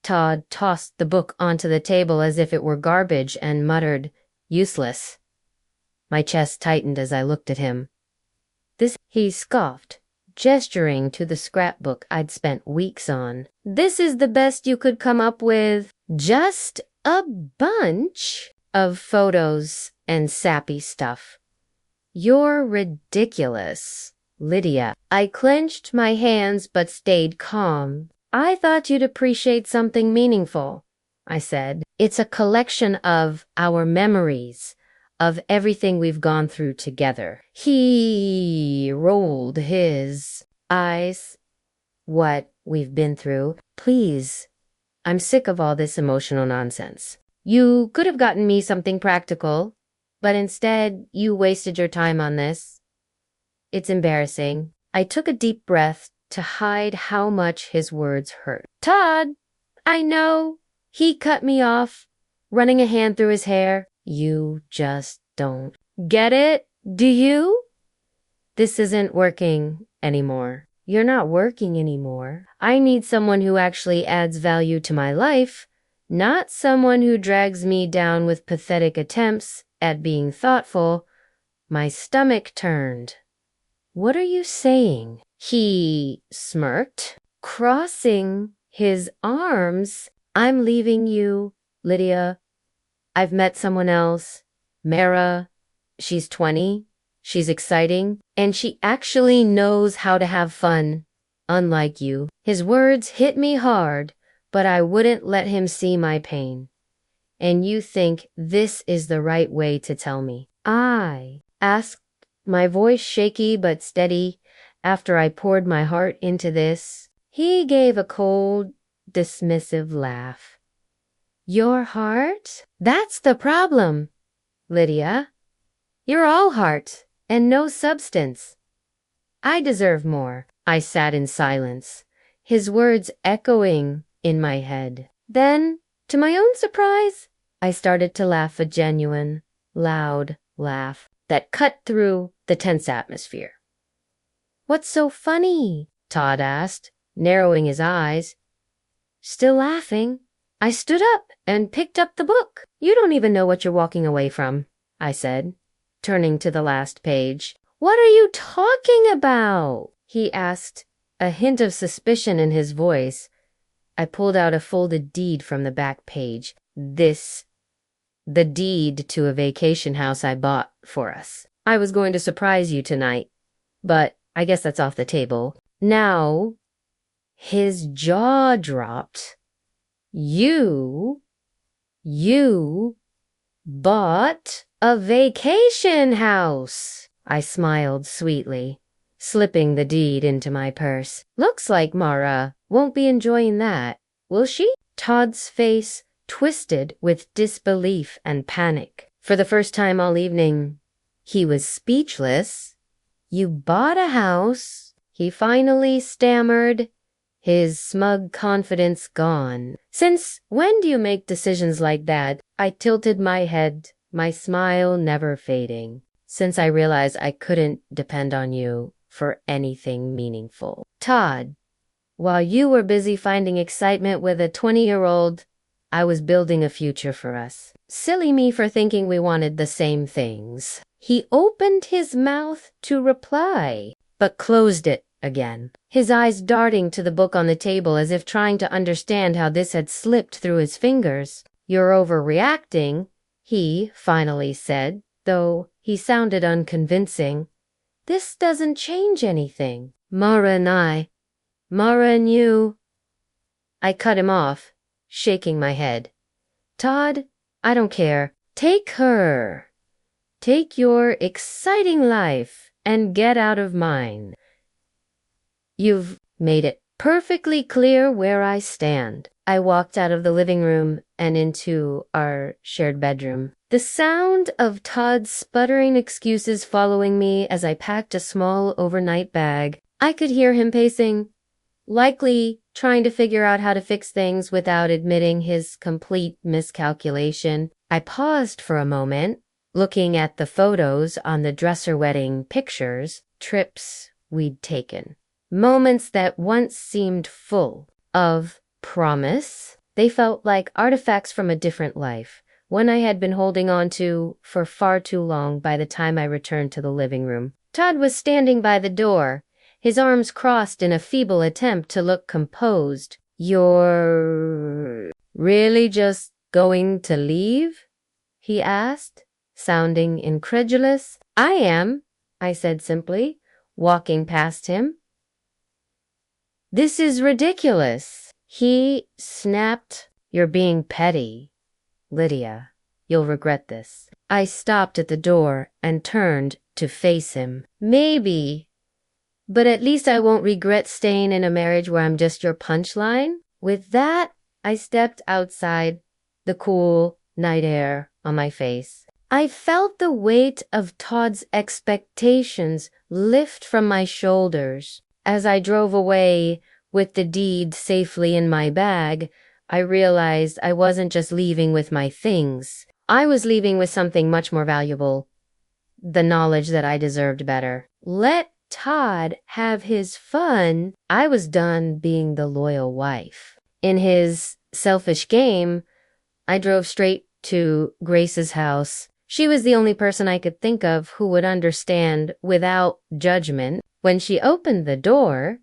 Todd tossed the book onto the table as if it were garbage and muttered, "Useless." My chest tightened as I looked at him. He scoffed, gesturing to the scrapbook I'd spent weeks on. "This is the best you could come up with? Just a bunch of photos and sappy stuff. You're ridiculous, Lydia." I clenched my hands but stayed calm. "I thought you'd appreciate something meaningful," I said. "It's a collection of our memories, of everything we've gone through together." He rolled his eyes. "What we've been through? Please, I'm sick of all this emotional nonsense. You could have gotten me something practical, but instead you wasted your time on this. It's embarrassing." I took a deep breath to hide how much his words hurt. "Todd, I know." He cut me off, running a hand through his hair. "You just don't get it, do you? This isn't working anymore." "You're not working anymore. I need someone who actually adds value to my life, not someone who drags me down with pathetic attempts at being thoughtful." My stomach turned. "What are you saying?" He smirked, crossing his arms. "I'm leaving you, Lydia. I've met someone else, Mara. She's 20. She's exciting, and she actually knows how to have fun, unlike you." His words hit me hard, but I wouldn't let him see my pain. "And you think this is the right way to tell me?" I asked, my voice shaky but steady after I poured my heart into this. He gave a cold, dismissive laugh. "Your heart? That's the problem, Lydia. You're all heart and no substance. I deserve more." I sat in silence, his words echoing in my head. Then, to my own surprise, I started to laugh, a genuine, loud laugh that cut through the tense atmosphere. "What's so funny?" Todd asked, narrowing his eyes. Still laughing, I stood up and picked up the book. "You don't even know what you're walking away from," I said, turning to the last page. "What are you talking about?" he asked, a hint of suspicion in his voice. I pulled out a folded deed from the back page. The deed to a vacation house I bought for us. "I was going to surprise you tonight, but I guess that's off the table." Now, his jaw dropped. You bought a vacation house." I smiled sweetly, slipping the deed into my purse. "Looks like Mara won't be enjoying that, will she?" Todd's face twisted with disbelief and panic. For the first time all evening, he was speechless. "You bought a house?" he finally stammered, his smug confidence gone. "Since when do you make decisions like that?" I tilted my head, my smile never fading. "Since I realized I couldn't depend on you for anything meaningful. Todd, while you were busy finding excitement with a 20-year-old, I was building a future for us. Silly me for thinking we wanted the same things." He opened his mouth to reply, but closed it again, his eyes darting to the book on the table as if trying to understand how this had slipped through his fingers. "You're overreacting," he finally said, though he sounded unconvincing. "This doesn't change anything. Mara and you." I cut him off, shaking my head. "Todd, I don't care. Take her. Take your exciting life and get out of mine. You've made it perfectly clear where I stand." I walked out of the living room and into our shared bedroom, the sound of Todd's sputtering excuses following me as I packed a small overnight bag. I could hear him pacing, likely trying to figure out how to fix things without admitting his complete miscalculation. I paused for a moment, looking at the photos on the dresser wedding pictures, trips we'd taken. Moments that once seemed full of promise They felt like artifacts from a different life, one I had been holding on to for far too long by the time I returned to the living room. Todd was standing by the door, his arms crossed in a feeble attempt to look composed. "You're really just going to leave?" he asked, sounding incredulous. "I am," I said simply, walking past him. "This is ridiculous." He snapped. "You're being petty, Lydia. You'll regret this." I stopped at the door and turned to face him. "Maybe, but at least I won't regret staying in a marriage where I'm just your punchline." With that, I stepped outside, the cool night air on my face. I felt the weight of Todd's expectations lift from my shoulders. As I drove away with the deed safely in my bag, I realized I wasn't just leaving with my things. I was leaving with something much more valuable, the knowledge that I deserved better. Let Todd have his fun. I was done being the loyal wife. In his selfish game, I drove straight to Grace's house. She was the only person I could think of who would understand without judgment. When she opened the door,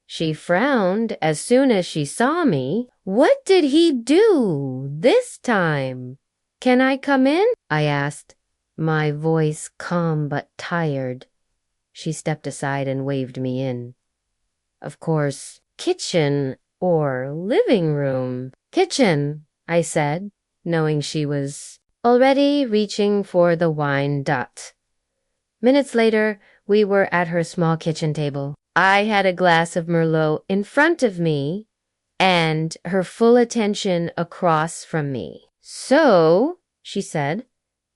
she frowned as soon as she saw me. What did he do this time? "Can I come in?" I asked, my voice calm but tired. She stepped aside and waved me in. "Of course, kitchen or living room?" "Kitchen," I said, knowing she was already reaching for the wine. Minutes later, we were at her small kitchen table. I had a glass of Merlot in front of me and her full attention across from me. "So," she said,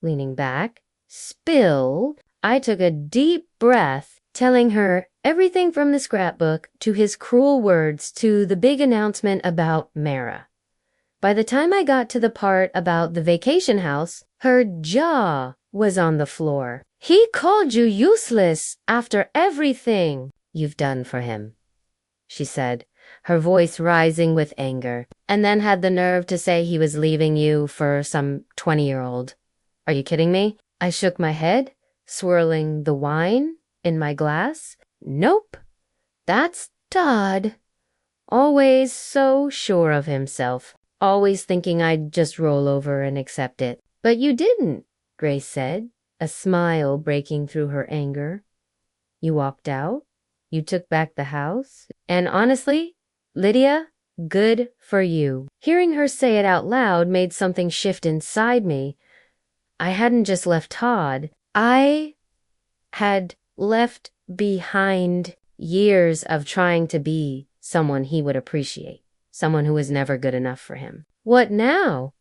leaning back, "spill." I took a deep breath, telling her everything from the scrapbook to his cruel words to the big announcement about Mara. By the time I got to the part about the vacation house, her jaw was on the floor. "He called you useless after everything you've done for him," she said, her voice rising with anger, "and then had the nerve to say he was leaving you for some 20-year-old. Are you kidding me?" I shook my head, swirling the wine in my glass. "Nope, that's Todd. Always so sure of himself. Always thinking I'd just roll over and accept it." "But you didn't," Grace said, a smile breaking through her anger. "You walked out. You took back the house. And honestly, Lydia, good for you." Hearing her say it out loud made something shift inside me. I hadn't just left Todd. I had left behind years of trying to be someone he would appreciate, someone who was never good enough for him. "What now?"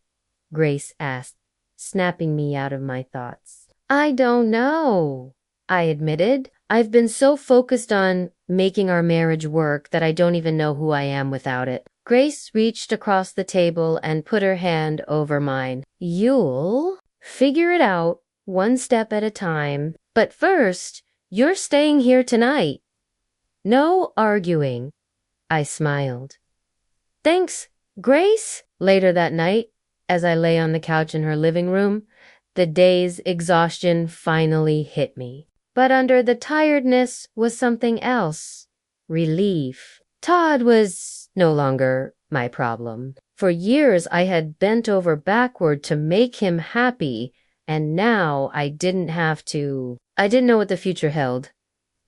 Grace asked, snapping me out of my thoughts. "I don't know," I admitted. "I've been so focused on making our marriage work that I don't even know who I am without it." Grace reached across the table and put her hand over mine. "You'll figure it out one step at a time. But first, you're staying here tonight. No arguing." I smiled. "Thanks, Grace." Later that night, as I lay on the couch in her living room, the day's exhaustion finally hit me. But under the tiredness was something else. Relief. Todd was no longer my problem. For years I had bent over backward to make him happy, and now I didn't have to. I didn't know what the future held,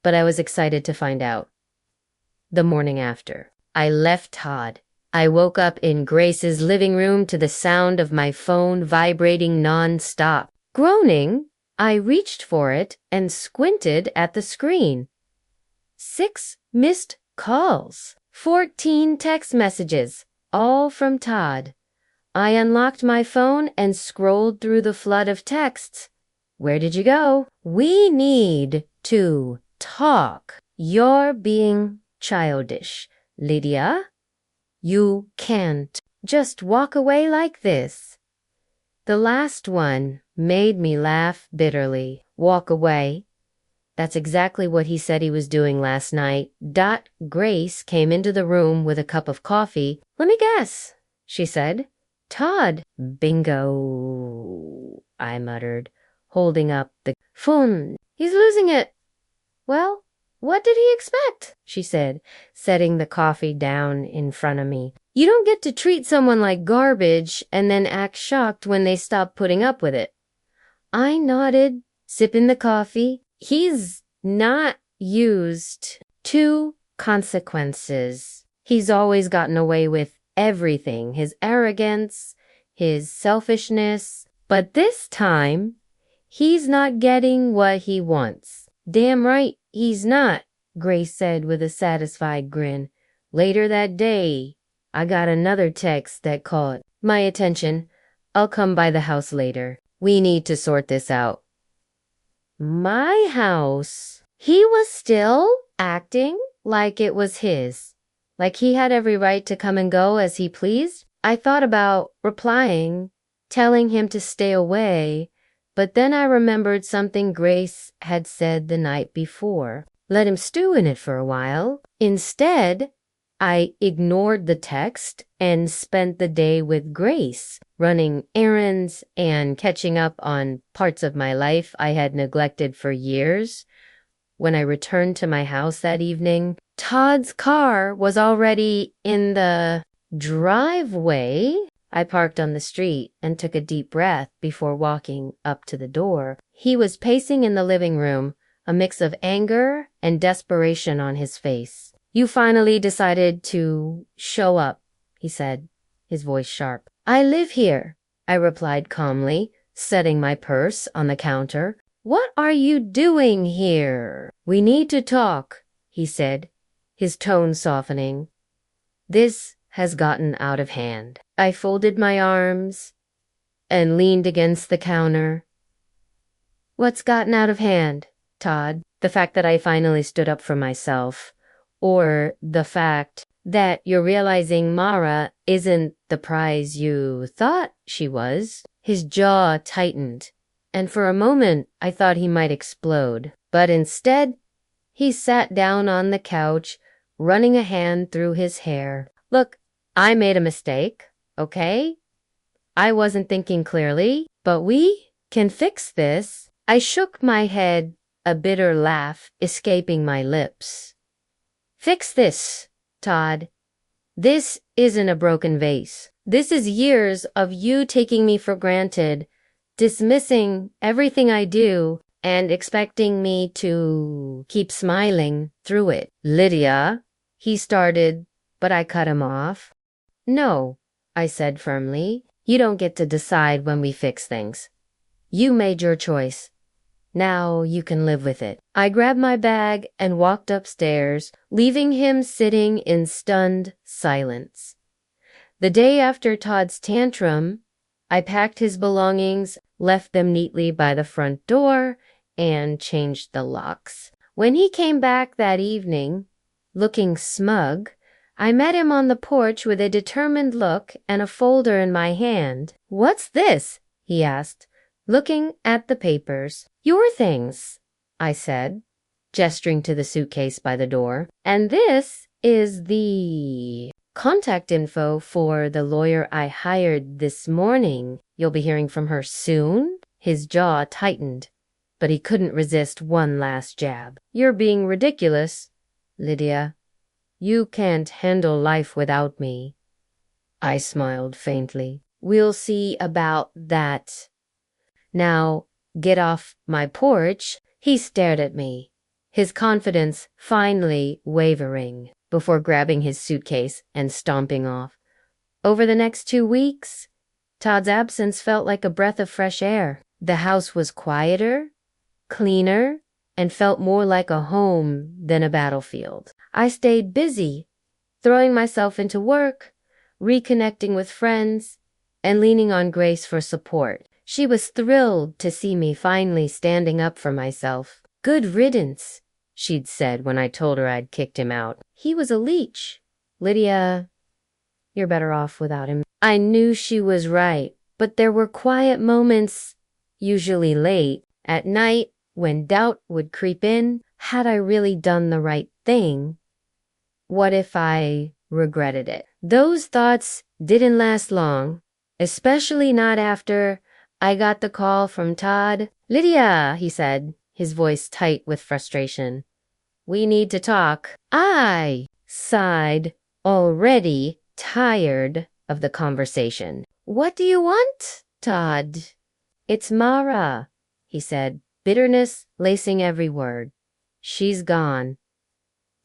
but I was excited to find out. The morning after, I left Todd. I woke up in Grace's living room to the sound of my phone vibrating non-stop. Groaning, I reached for it and squinted at the screen. 6 missed calls, 14 text messages, all from Todd. I unlocked my phone and scrolled through the flood of texts. "Where did you go?" "We need to talk." "You're being childish, Lydia. You can't just walk away like this." The last one made me laugh bitterly. Walk away? That's exactly what he said he was doing last night. Grace came into the room with a cup of coffee. "Let me guess. she said. Todd. Bingo, I muttered, holding up the phone. He's losing it. Well, what did he expect? She said, setting the coffee down in front of me. You don't get to treat someone like garbage and then act shocked when they stop putting up with it. I nodded, sipping the coffee. He's not used to consequences. He's always gotten away with everything, his arrogance, his selfishness. But this time, he's not getting what he wants. Damn right, he's not, Grace said with a satisfied grin. Later that day, I got another text that caught my attention. I'll come by the house later. We need to sort this out. My house? He was still acting like it was his, like he had every right to come and go as he pleased. I thought about replying, telling him to stay away, but then I remembered something Grace had said the night before. Let him stew in it for a while. Instead, I ignored the text and spent the day with Grace, running errands and catching up on parts of my life I had neglected for years. When I returned to my house that evening, Todd's car was already in the driveway. I parked on the street and took a deep breath before walking up to the door. He was pacing in the living room, a mix of anger and desperation on his face. You finally decided to show up, he said, his voice sharp. I live here, I replied calmly, setting my purse on the counter. What are you doing here? We need to talk, he said, his tone softening. This has gotten out of hand. I folded my arms and leaned against the counter. What's gotten out of hand, Todd? The fact that I finally stood up for myself, or the fact that you're realizing Mara isn't the prize you thought she was? His jaw tightened, and for a moment I thought he might explode. But instead, he sat down on the couch, running a hand through his hair. Look, I made a mistake, okay? I wasn't thinking clearly, but we can fix this. I shook my head, a bitter laugh escaping my lips. Fix this, Todd. This isn't a broken vase. This is years of you taking me for granted, dismissing everything I do, and expecting me to keep smiling through it. Lydia, he started, but I cut him off. No, I said firmly. You don't get to decide when we fix things. You made your choice. Now you can live with it. I grabbed my bag and walked upstairs, leaving him sitting in stunned silence. The day after Todd's tantrum, I packed his belongings, left them neatly by the front door, and changed the locks. When he came back that evening, looking smug, I met him on the porch with a determined look and a folder in my hand. What's this? He asked, looking at the papers. Your things, I said, gesturing to the suitcase by the door. And this is the contact info for the lawyer I hired this morning. You'll be hearing from her soon. His jaw tightened, but he couldn't resist one last jab. You're being ridiculous, Lydia. You can't handle life without me. I smiled faintly. We'll see about that. Now, get off my porch. He stared at me, his confidence finally wavering, before grabbing his suitcase and stomping off. Over the next 2 weeks, Todd's absence felt like a breath of fresh air. The house was quieter, cleaner, and felt more like a home than a battlefield. I stayed busy, throwing myself into work, reconnecting with friends, and leaning on Grace for support. She was thrilled to see me finally standing up for myself. Good riddance, she'd said when I told her I'd kicked him out. He was a leech. Lydia, you're better off without him. I knew she was right, but there were quiet moments, usually late, at night, when doubt would creep in. Had I really done the right thing? What if I regretted it. Those thoughts didn't last long, especially not after I got the call from Todd. "Lydia," he said, his voice tight with frustration. "We need to talk." I sighed, already tired of the conversation. "What do you want, Todd?" "It's Mara," he said, bitterness lacing every word. "She's gone."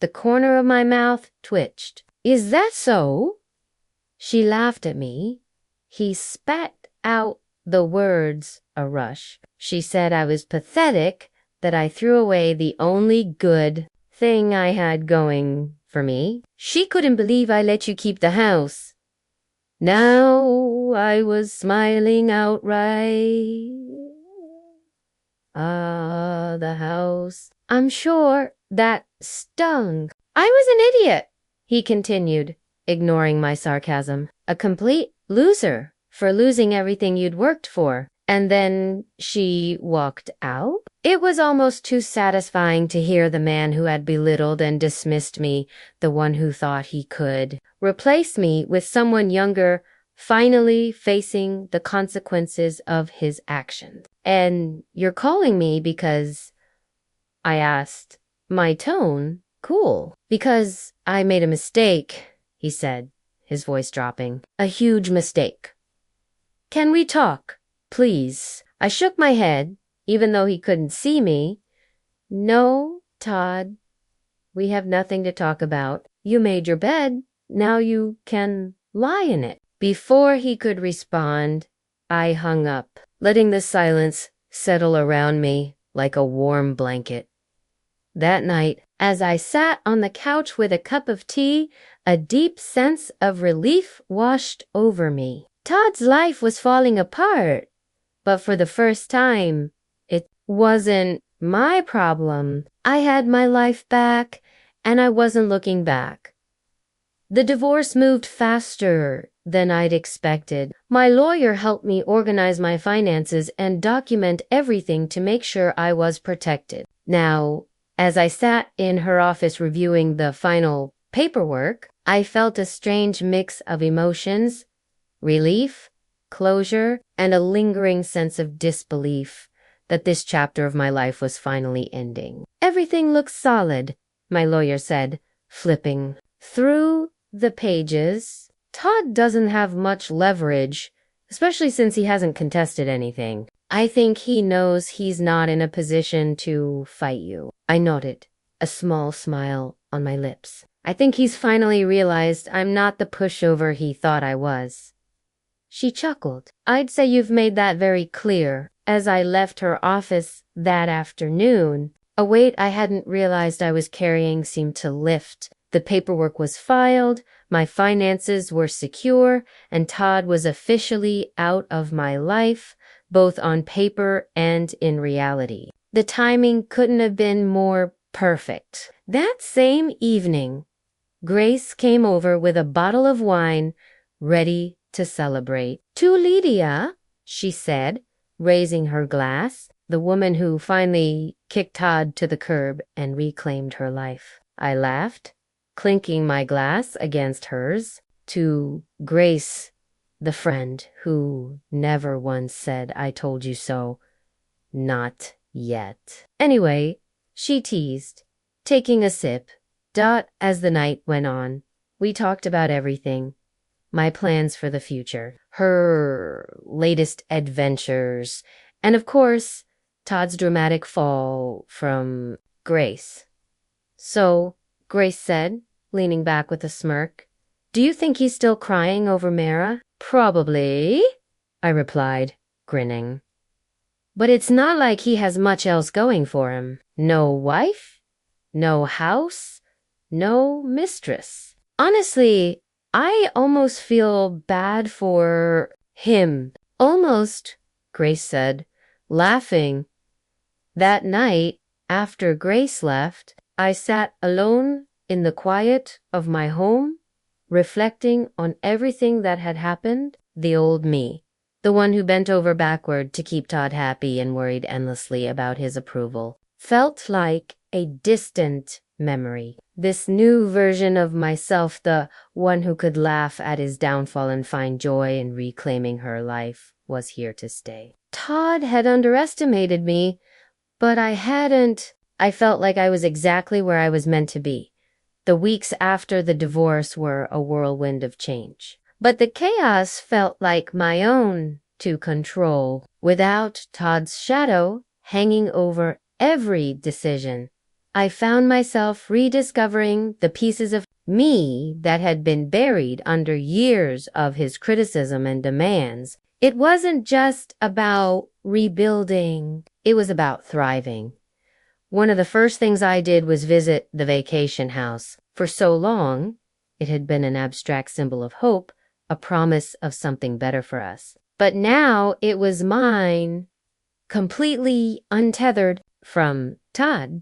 The corner of my mouth twitched. "Is that so?" She laughed at me. He spat out the words a rush. She said I was pathetic, that I threw away the only good thing I had going for me. She couldn't believe I let you keep the house. Now I was smiling outright. Ah, the house. I'm sure that stung. "I was an idiot," he continued, ignoring my sarcasm. "A complete loser for losing everything you'd worked for." And then she walked out. It was almost too satisfying to hear the man who had belittled and dismissed me, the one who thought he could replace me with someone younger, finally facing the consequences of his actions. "And you're calling me because," I asked, my tone cool. "Because I made a mistake," he said, his voice dropping. "A huge mistake. Can we talk, please?" I shook my head, even though he couldn't see me. "No, Todd, we have nothing to talk about. You made your bed. Now you can lie in it." Before he could respond, I hung up, letting the silence settle around me like a warm blanket. That night, as I sat on the couch with a cup of tea, a deep sense of relief washed over me. Todd's life was falling apart, but for the first time, it wasn't my problem. I had my life back, and I wasn't looking back. The divorce moved faster than I'd expected. My lawyer helped me organize my finances and document everything to make sure I was protected. Now, as I sat in her office reviewing the final paperwork, I felt a strange mix of emotions: relief, closure, and a lingering sense of disbelief that this chapter of my life was finally ending. "Everything looks solid," my lawyer said, flipping through the pages. "Todd doesn't have much leverage, especially since he hasn't contested anything. I think he knows he's not in a position to fight you." I nodded, a small smile on my lips. "I think he's finally realized I'm not the pushover he thought I was." She chuckled. "I'd say you've made that very clear." As I left her office that afternoon, a weight I hadn't realized I was carrying seemed to lift. The paperwork was filed, my finances were secure, and Todd was officially out of my life, both on paper and in reality. The timing couldn't have been more perfect. That same evening, Grace came over with a bottle of wine, ready to celebrate. "To Lydia," she said, raising her glass, the woman who finally kicked Todd to the curb and reclaimed her life. I laughed, clinking my glass against hers. "To Grace, the friend who never once said I told you so. Not yet." "Anyway," she teased, taking a sip. As the night went on, we talked about everything. My plans for the future, her latest adventures, and of course, Todd's dramatic fall from Grace. "So," Grace said, leaning back with a smirk, "do you think he's still crying over Mara?" "Probably," I replied, grinning. "But it's not like he has much else going for him. No wife, no house, no mistress. Honestly, I almost feel bad for him." "Almost," Grace said, laughing. That night, after Grace left, I sat alone in the quiet of my home, reflecting on everything that had happened. The old me, the one who bent over backward to keep Todd happy and worried endlessly about his approval, felt like a distant memory. This new version of myself, the one who could laugh at his downfall and find joy in reclaiming her life, was here to stay. Todd had underestimated me, but I hadn't. I felt like I was exactly where I was meant to be. The weeks after the divorce were a whirlwind of change. But the chaos felt like my own to control, without Todd's shadow hanging over every decision. I found myself rediscovering the pieces of me that had been buried under years of his criticism and demands. It wasn't just about rebuilding, it was about thriving. One of the first things I did was visit the vacation house. For so long, it had been an abstract symbol of hope, a promise of something better for us. But now it was mine, completely untethered from Todd.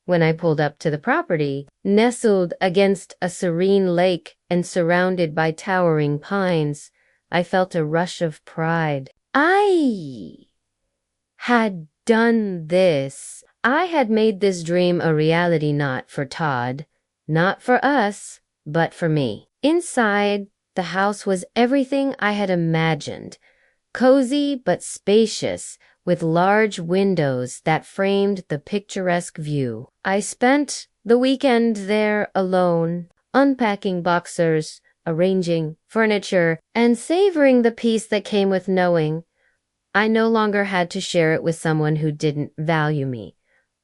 When I pulled up to the property, nestled against a serene lake and surrounded by towering pines, I felt a rush of pride. I had done this. I had made this dream a reality, not for Todd, not for us, but for me. Inside, the house was everything I had imagined. Cozy but spacious, with large windows that framed the picturesque view. I spent the weekend there alone, unpacking boxers, arranging furniture, and savoring the peace that came with knowing I no longer had to share it with someone who didn't value me.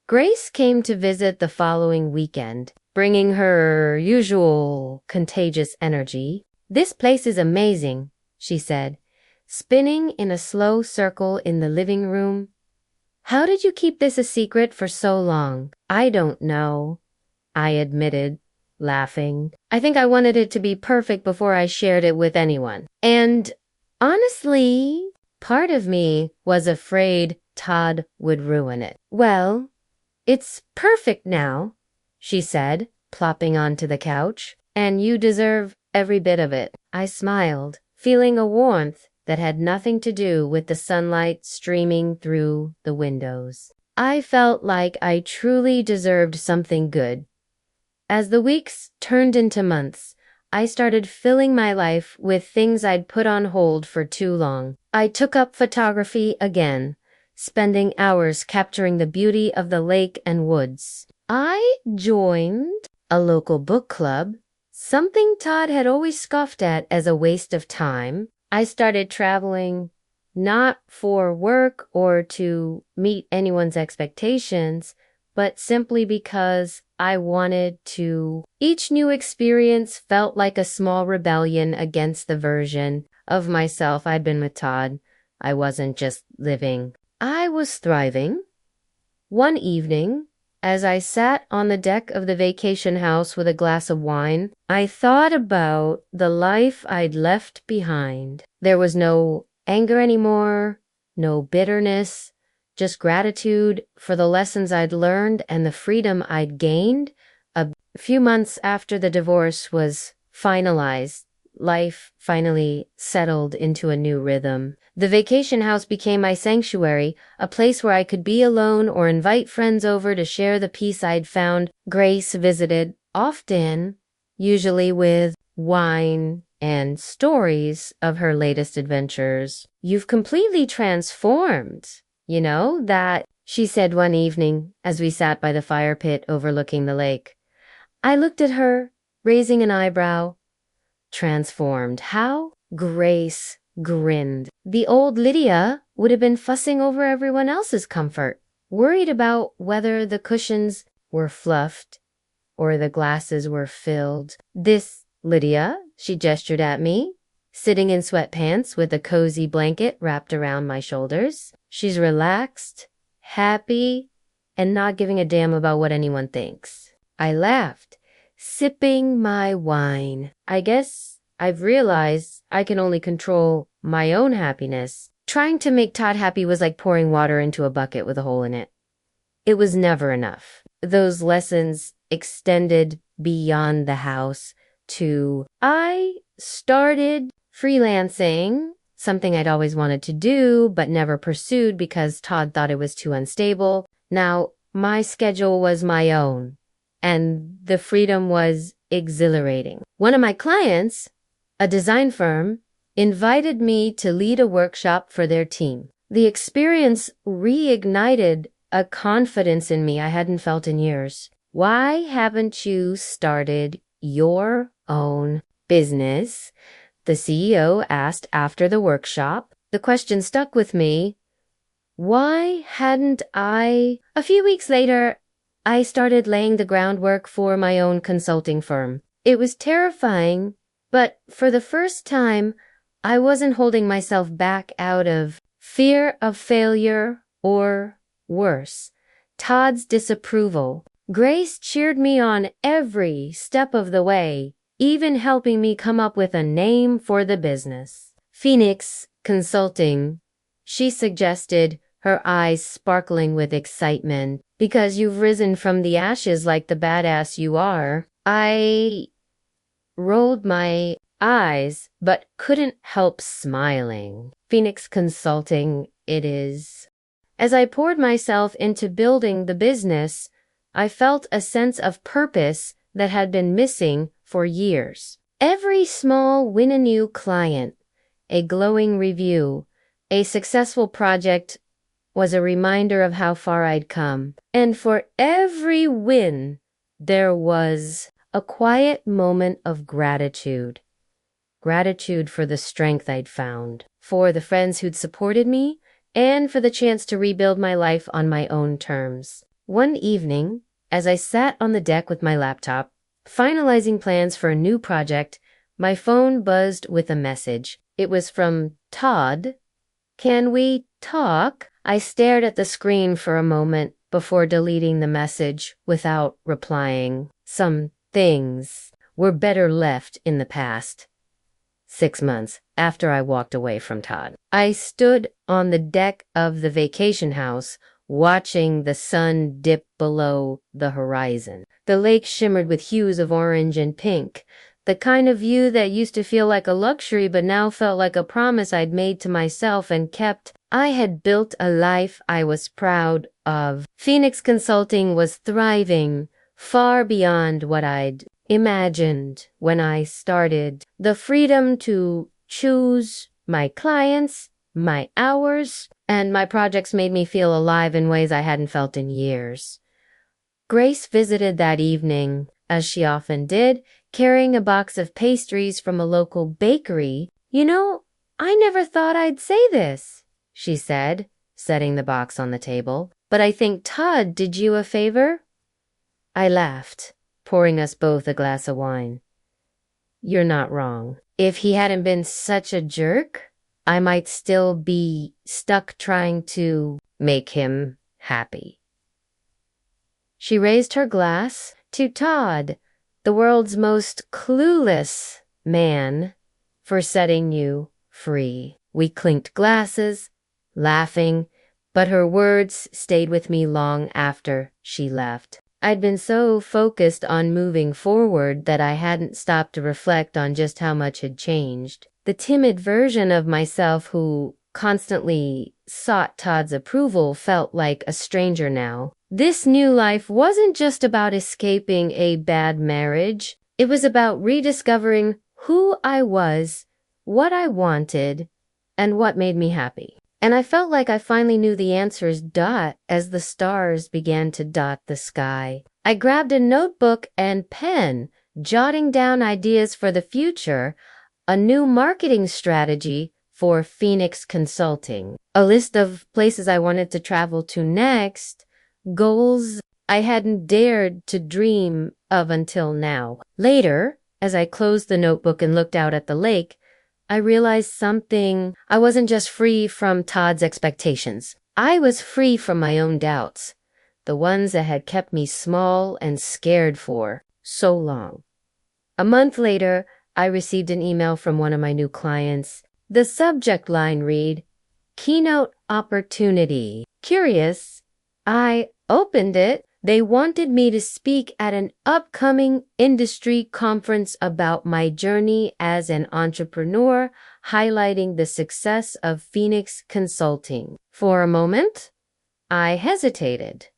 Grace came to visit the following weekend, bringing her usual contagious energy. "This place is amazing," she said, spinning in a slow circle in the living room. "How did you keep this a secret for so long?" "I don't know," I admitted, laughing. "I think I wanted it to be perfect before I shared it with anyone. And honestly, part of me was afraid Todd would ruin it." "Well, it's perfect now," she said, plopping onto the couch, "and you deserve every bit of it." I smiled, feeling a warmth that had nothing to do with the sunlight streaming through the windows. I felt like I truly deserved something good. As the weeks turned into months, I started filling my life with things I'd put on hold for too long. I took up photography again, spending hours capturing the beauty of the lake and woods. I joined a local book club, something Todd had always scoffed at as a waste of time. I started traveling, not for work or to meet anyone's expectations, but simply because I wanted to. Each new experience felt like a small rebellion against the version of myself I'd been with Todd. I wasn't just living. I was thriving. One evening, as I sat on the deck of the vacation house with a glass of wine, I thought about the life I'd left behind. There was no anger anymore, no bitterness, just gratitude for the lessons I'd learned and the freedom I'd gained. A few months after the divorce was finalized, life finally settled into a new rhythm. The vacation house became my sanctuary, a place where I could be alone or invite friends over to share the peace I'd found. Grace visited often, usually with wine and stories of her latest adventures. "You've completely transformed, that," she said one evening as we sat by the fire pit overlooking the lake. I looked at her, raising an eyebrow. "Transformed? How?" Grace grinned. "The old Lydia would have been fussing over everyone else's comfort, worried about whether the cushions were fluffed or the glasses were filled. This Lydia," she gestured at me, sitting in sweatpants with a cozy blanket wrapped around my shoulders. "She's relaxed, happy, and not giving a damn about what anyone thinks." I laughed, sipping my wine. I guess I've realized I can only control my own happiness. Trying to make Todd happy was like pouring water into a bucket with a hole in it. It was never enough. Those lessons extended beyond the house to I started freelancing, something I'd always wanted to do but never pursued because Todd thought it was too unstable. Now, my schedule was my own. and the freedom was exhilarating. One of my clients, a design firm, invited me to lead a workshop for their team. The experience reignited a confidence in me I hadn't felt in years. Why haven't you started your own business? The CEO asked after the workshop. The question stuck with me. Why hadn't I? A few weeks later, I started laying the groundwork for my own consulting firm. It was terrifying, but for the first time, I wasn't holding myself back out of fear of failure or worse, Todd's disapproval. Grace cheered me on every step of the way, even helping me come up with a name for the business. Phoenix Consulting, she suggested, her eyes sparkling with excitement. Because you've risen from the ashes like the badass you are. I rolled my eyes, but couldn't help smiling. Phoenix Consulting, it is. As I poured myself into building the business, I felt a sense of purpose that had been missing for years. Every small win a new client, a glowing review, a successful project was a reminder of how far I'd come. And for every win, there was a quiet moment of gratitude. Gratitude for the strength I'd found, for the friends who'd supported me, and for the chance to rebuild my life on my own terms. One evening, as I sat on the deck with my laptop, finalizing plans for a new project, my phone buzzed with a message. It was from Todd. Can we talk? I stared at the screen for a moment before deleting the message without replying. Some things were better left in the past. 6 months after I walked away from Todd, I stood on the deck of the vacation house, watching the sun dip below the horizon. The lake shimmered with hues of orange and pink, the kind of view that used to feel like a luxury but now felt like a promise I'd made to myself and kept. I had built a life I was proud of. Phoenix Consulting was thriving far beyond what I'd imagined when I started. The freedom to choose my clients, my hours, and my projects made me feel alive in ways I hadn't felt in years. Grace visited that evening, as she often did, carrying a box of pastries from a local bakery. You know, I never thought I'd say this, she said, setting the box on the table. But I think Todd did you a favor? I laughed, pouring us both a glass of wine. You're not wrong. If he hadn't been such a jerk, I might still be stuck trying to make him happy. She raised her glass to Todd, the world's most clueless man, for setting you free. We clinked glasses, laughing, but her words stayed with me long after she left. I'd been so focused on moving forward that I hadn't stopped to reflect on just how much had changed. The timid version of myself who constantly sought Todd's approval felt like a stranger now. This new life wasn't just about escaping a bad marriage. It was about rediscovering who I was, what I wanted, and what made me happy. And I felt like I finally knew the answers as the stars began to dot the sky. I grabbed a notebook and pen, jotting down ideas for the future, a new marketing strategy for Phoenix Consulting, a list of places I wanted to travel to next, goals I hadn't dared to dream of until now. Later, as I closed the notebook and looked out at the lake, I realized something. I wasn't just free from Todd's expectations. I was free from my own doubts, the ones that had kept me small and scared for so long. A month later, I received an email from one of my new clients. The subject line read, Keynote Opportunity. Curious, I opened it. They wanted me to speak at an upcoming industry conference about my journey as an entrepreneur, highlighting the success of Phoenix Consulting. For a moment, I hesitated.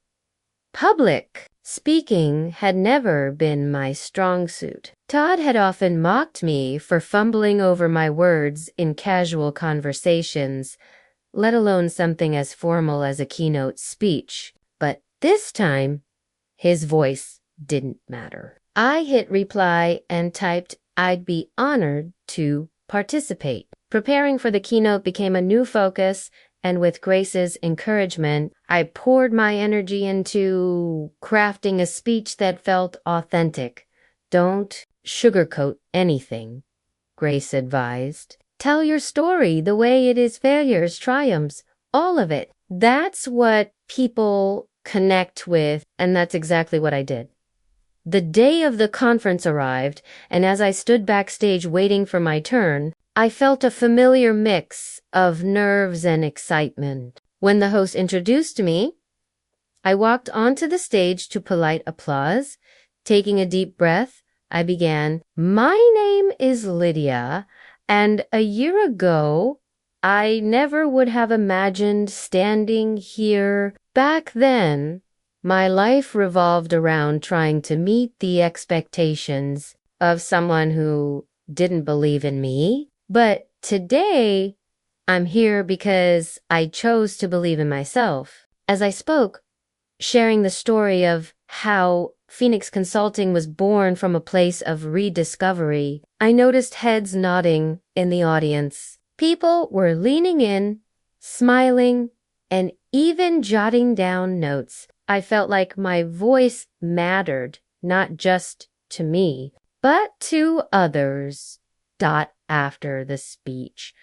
Public Speaking had never been my strong suit. Todd had often mocked me for fumbling over my words in casual conversations, let alone something as formal as a keynote speech. But this time, his voice didn't matter. I hit reply and typed, "I'd be honored to participate." Preparing for the keynote became a new focus, and with Grace's encouragement, I poured my energy into crafting a speech that felt authentic. "Don't sugarcoat anything," Grace advised. "Tell your story the way it is, failures, triumphs, all of it. That's what people connect with," and that's exactly what I did. The day of the conference arrived, and as I stood backstage waiting for my turn, I felt a familiar mix of nerves and excitement. When the host introduced me, I walked onto the stage to polite applause. Taking a deep breath, I began, "My name is Lydia, and a year ago, I never would have imagined standing here. Back then, my life revolved around trying to meet the expectations of someone who didn't believe in me. But today, I'm here because I chose to believe in myself." As I spoke, sharing the story of how Phoenix Consulting was born from a place of rediscovery, I noticed heads nodding in the audience. People were leaning in, smiling, and even jotting down notes. I felt like my voice mattered, not just to me, but to others. After the speech,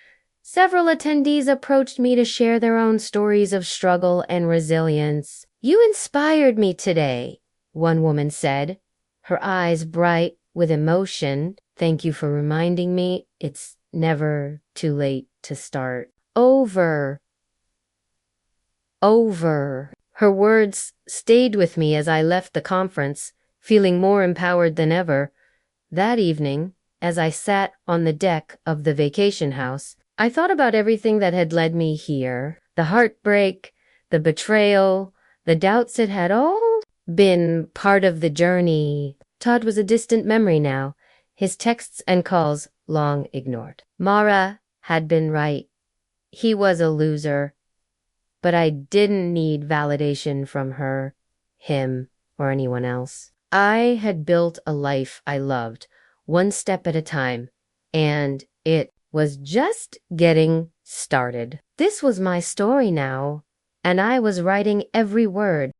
several attendees approached me to share their own stories of struggle and resilience. "You inspired me today," one woman said, her eyes bright with emotion. "Thank you for reminding me it's never too late to start over." Her words stayed with me as I left the conference, feeling more empowered than ever. That evening, as I sat on the deck of the vacation house, I thought about everything that had led me here. The heartbreak, the betrayal, the doubts. It had all been part of the journey. Todd was a distant memory now, his texts and calls long ignored. Mara had been right. He was a loser. But I didn't need validation from her, him, or anyone else. I had built a life I loved, one step at a time, and it was just getting started. This was my story now, and I was writing every word.